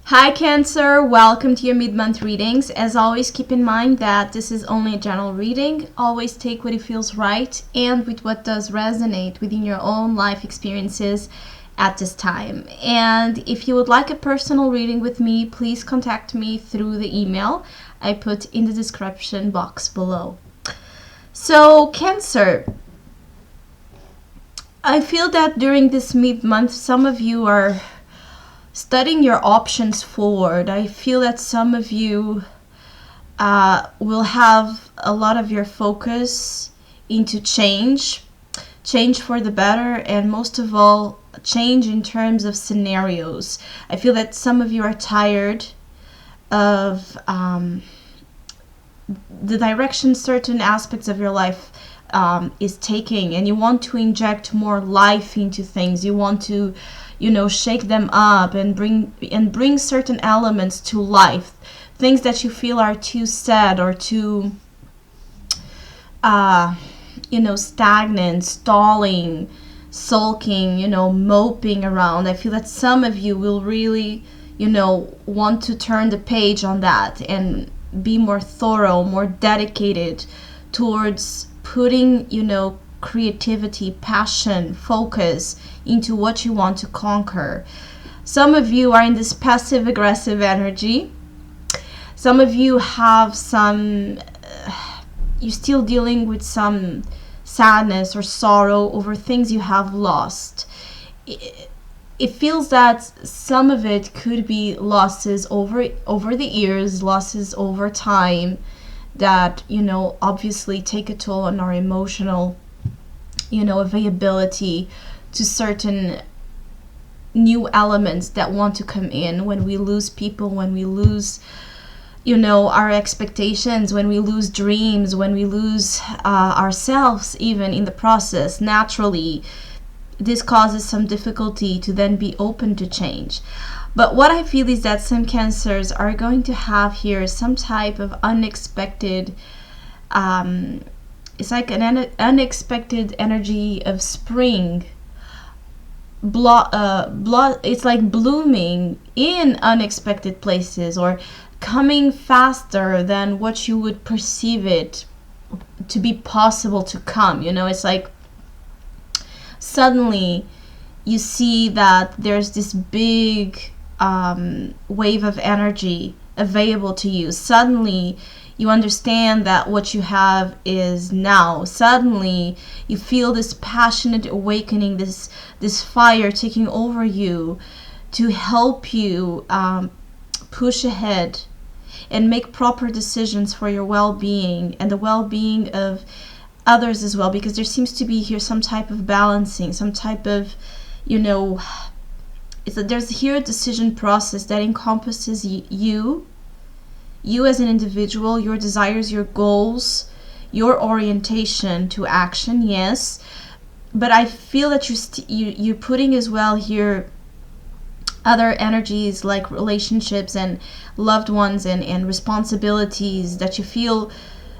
Hi Cancer, welcome to your mid-month readings. As always, keep in mind that this is only a general reading. Always take what it feels right and with what does resonate within your own life experiences at this time. And if you would like a personal reading with me, please contact me through the email I put in the description box below. So Cancer, I feel that during this mid-month, some of you are studying your options forward. I feel that some of you will have a lot of your focus into change for the better, and most of all, change in terms of scenarios. I feel that some of you are tired of the direction certain aspects of your life is taking, and you want to inject more life into things. You want to shake them up and bring certain elements to life, things that you feel are too sad or too stagnant, stalling, sulking, moping around. I feel that some of you will really want to turn the page on that and be more thorough, more dedicated towards putting creativity, passion, focus into what you want to conquer. Some of you are in this passive aggressive energy. Some of you have you're still dealing with some sadness or sorrow over things you have lost. It feels that some of it could be losses over the years, losses over time that obviously take a toll on our emotional availability to certain new elements that want to come in when we lose people, when we lose our expectations, when we lose dreams, when we lose ourselves even in the process. Naturally, this causes some difficulty to then be open to change. But what I feel is that some Cancers are going to have here some type of unexpected it's like an unexpected energy of spring. It's like blooming in unexpected places, or coming faster than what you would perceive it to be possible to come. It's like suddenly you see that there's this big wave of energy available to you. Suddenly you understand that what you have is now. Suddenly you feel this passionate awakening, this fire taking over you to help you push ahead and make proper decisions for your well-being and the well-being of others as well, because there seems to be here some type of balancing, some type of there's here a decision process that encompasses you as an individual, your desires, your goals, your orientation to action. Yes, but I feel that you're putting as well here other energies like relationships and loved ones and responsibilities that you feel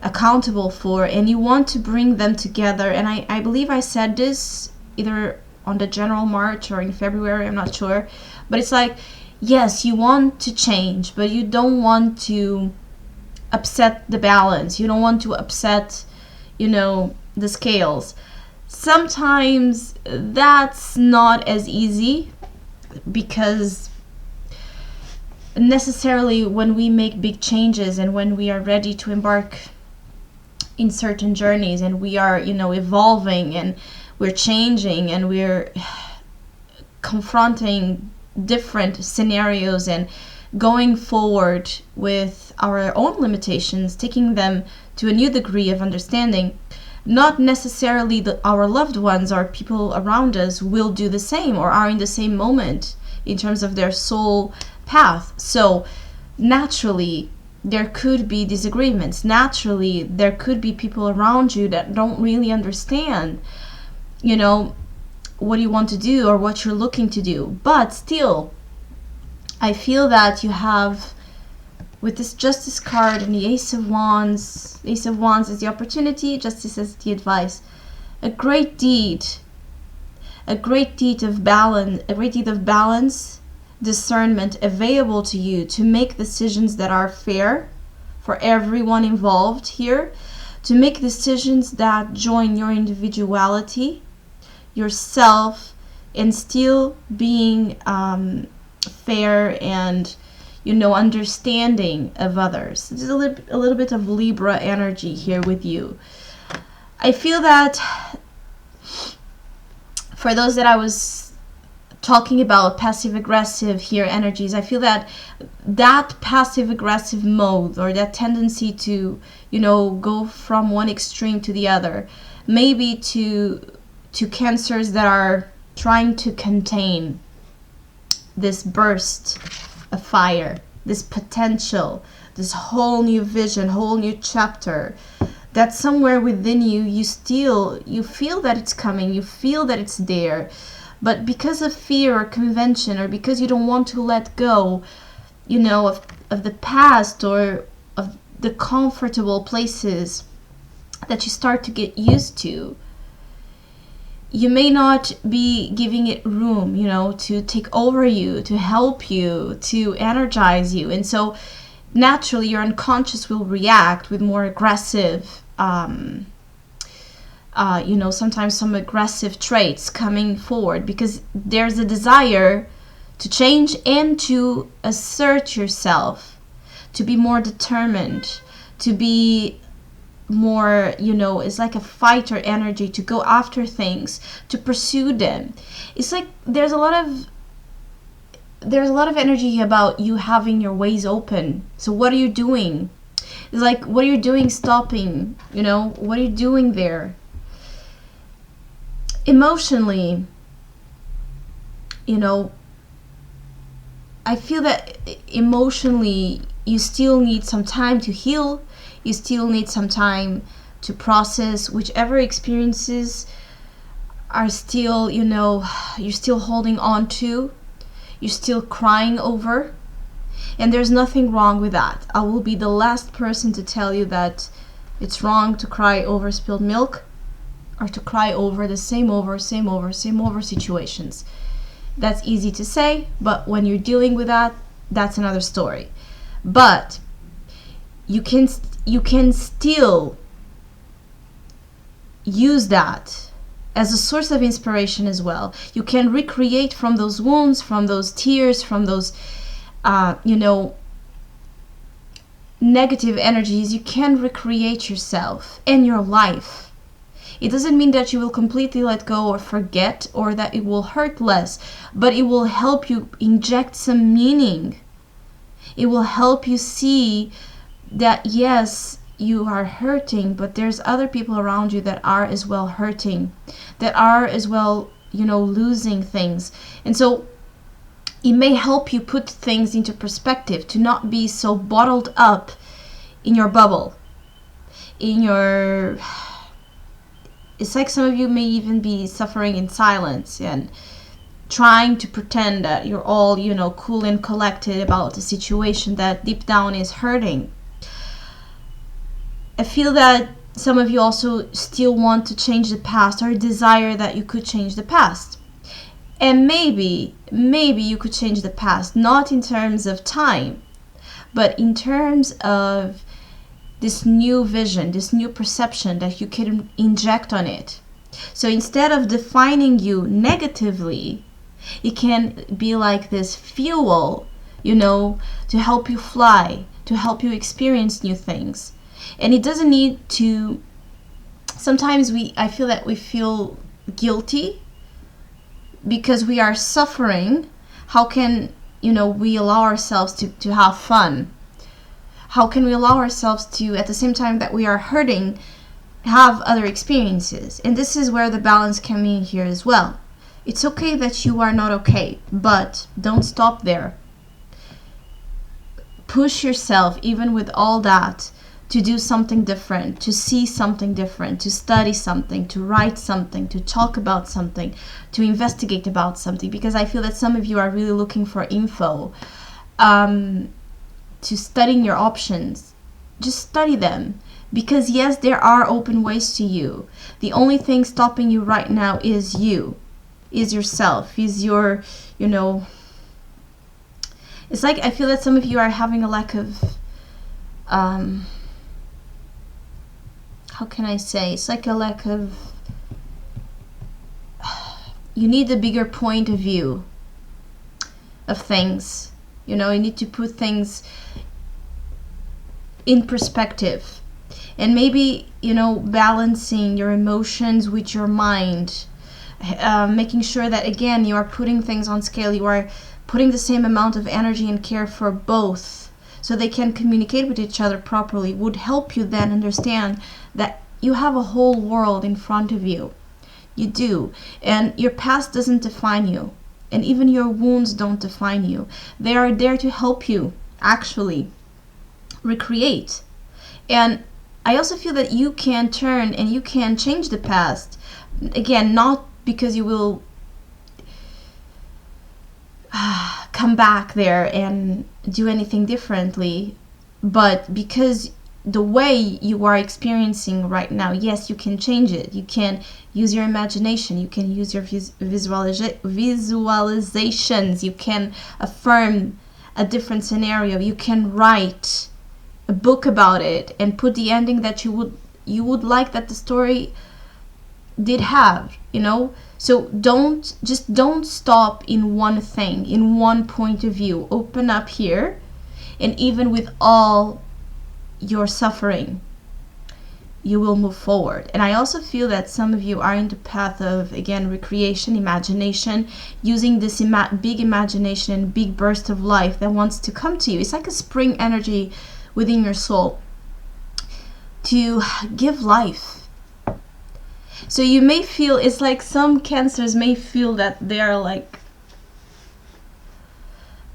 accountable for, and you want to bring them together. And I believe I said this either on the general March or in February, I'm not sure, but it's like, yes, you want to change, but you don't want to upset the balance. You don't want to upset, the scales. Sometimes that's not as easy, because necessarily when we make big changes and when we are ready to embark in certain journeys and we are, evolving and we're changing and we're confronting different scenarios and going forward with our own limitations, taking them to a new degree of understanding, not necessarily our loved ones or people around us will do the same or are in the same moment in terms of their soul path. So naturally there could be disagreements. Naturally there could be people around you that don't really understand what you want to do or what you're looking to do. But still, I feel that you have, with this Justice card and the Ace of Wands is the opportunity, Justice is the advice, a great deed of balance discernment available to you to make decisions that are fair for everyone involved here, to make decisions that join your individuality, yourself, and still being fair and, you know, understanding of others. There's a little bit of Libra energy here with you. I feel that for those that I was talking about passive aggressive here energies, I feel that that passive aggressive mode, or that tendency to, you know, go from one extreme to the other, maybe to cancers that are trying to contain this burst of fire, this potential, this whole new vision, whole new chapter, that somewhere within you, you feel that it's coming, you feel that it's there, but because of fear or convention, or because you don't want to let go, you know, of the past, or of the comfortable places that you start to get used to, you may not be giving it room, you know, to take over you, to help you, to energize you. And so naturally your unconscious will react with more aggressive, you know, sometimes some aggressive traits coming forward, because there's a desire to change and to assert yourself, to be more determined, to be more, you know, it's like a fighter energy, to go after things, to pursue them. It's like there's a lot of energy about you having your ways open. So what are you doing? It's like, what are you doing stopping? You know, what are you doing there? Emotionally, you know, I feel that emotionally you still need some time to heal. You still need some time to process whichever experiences are still, you know, you're still holding on to, you're still crying over. And there's nothing wrong with that. I will be the last person to tell you that it's wrong to cry over spilled milk, or to cry over the same situations. That's easy to say, but when you're dealing with that, that's another story. But you can still use that as a source of inspiration as well. You can recreate from those wounds, from those tears, from those, you know, negative energies. You can recreate yourself and your life. It doesn't mean that you will completely let go or forget, or that it will hurt less, but it will help you inject some meaning. It will help you see that yes, you are hurting, but there's other people around you that are as well hurting, that are as well, you know, losing things. And so it may help you put things into perspective, to not be so bottled up in your bubble, in your... It's like some of you may even be suffering in silence and trying to pretend that you're all, you know, cool and collected about a situation that deep down is hurting. I feel that some of you also still want to change the past, or desire that you could change the past. And maybe you could change the past, not in terms of time, but in terms of this new vision, this new perception that you can inject on it. So instead of defining you negatively, it can be like this fuel, you know, to help you fly, to help you experience new things. And it doesn't need to... Sometimes I feel that we feel guilty because we are suffering. How can, you know, we allow ourselves to have fun? How can we allow ourselves to, at the same time that we are hurting, have other experiences? And this is where the balance can be here as well. It's okay that you are not okay, but don't stop there. Push yourself, even with all that, to do something different, to see something different, to study something, to write something, to talk about something, to investigate about something. Because I feel that some of you are really looking for info, to studying your options. Just study them, because yes, there are open ways to you. The only thing stopping you right now is you, is yourself, is your, you know, It's like I feel that some of you are having a lack of, how can I say? It's like a lack of, you need a bigger point of view of things. You know, you need to put things in perspective. And maybe, you know, balancing your emotions with your mind. Making sure that, again, you are putting things on scale. You are putting the same amount of energy and care for both so they can communicate with each other properly would help you then understand that you have a whole world in front of you. You do. And your past doesn't define you. And even your wounds don't define you. They are there to help you actually recreate. And I also feel that you can turn and you can change the past. Again, not because you will come back there and do anything differently, but because the way you are experiencing right now, yes, you can change it. You can use your imagination. You can use your visualizations. You can affirm a different scenario. You can write a book about it and put the ending that you would like that the story did have, you know. So don't stop in one thing, in one point of view. Open up here, and even with all your suffering, you will move forward. And I also feel that some of you are in the path of, again, recreation, imagination, using this big imagination and big burst of life that wants to come to you. It's like a spring energy within your soul to give life. So you may feel, it's like some cancers may feel that they are like,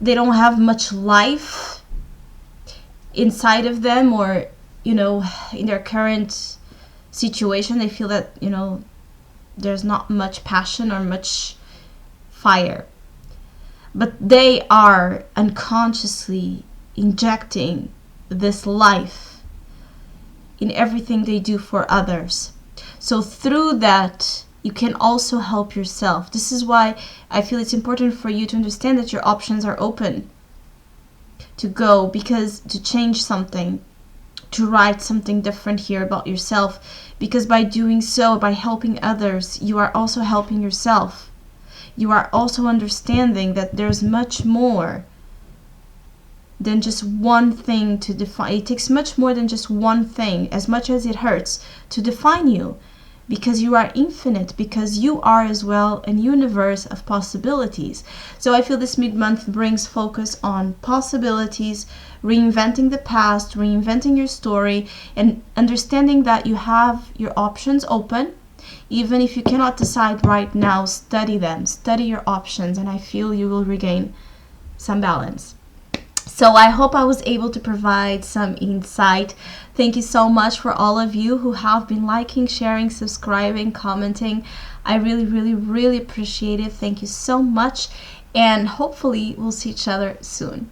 they don't have much life inside of them, or, you know, in their current situation, they feel that, you know, there's not much passion or much fire. But they are unconsciously injecting this life in everything they do for others. So through that, you can also help yourself. This is why I feel it's important for you to understand that your options are open to go, because to change something, to write something different here about yourself, because by doing so, by helping others, you are also helping yourself. You are also understanding that there's much more than just one thing to define. It takes much more than just one thing, as much as it hurts, to define you, because you are infinite, because you are as well a universe of possibilities. So I feel this mid-month brings focus on possibilities, reinventing the past, reinventing your story, and understanding that you have your options open. Even if you cannot decide right now, study them, study your options, and I feel you will regain some balance. So I hope I was able to provide some insight. Thank you so much for all of you who have been liking, sharing, subscribing, commenting. I really, really, really appreciate it. Thank you so much. And hopefully we'll see each other soon.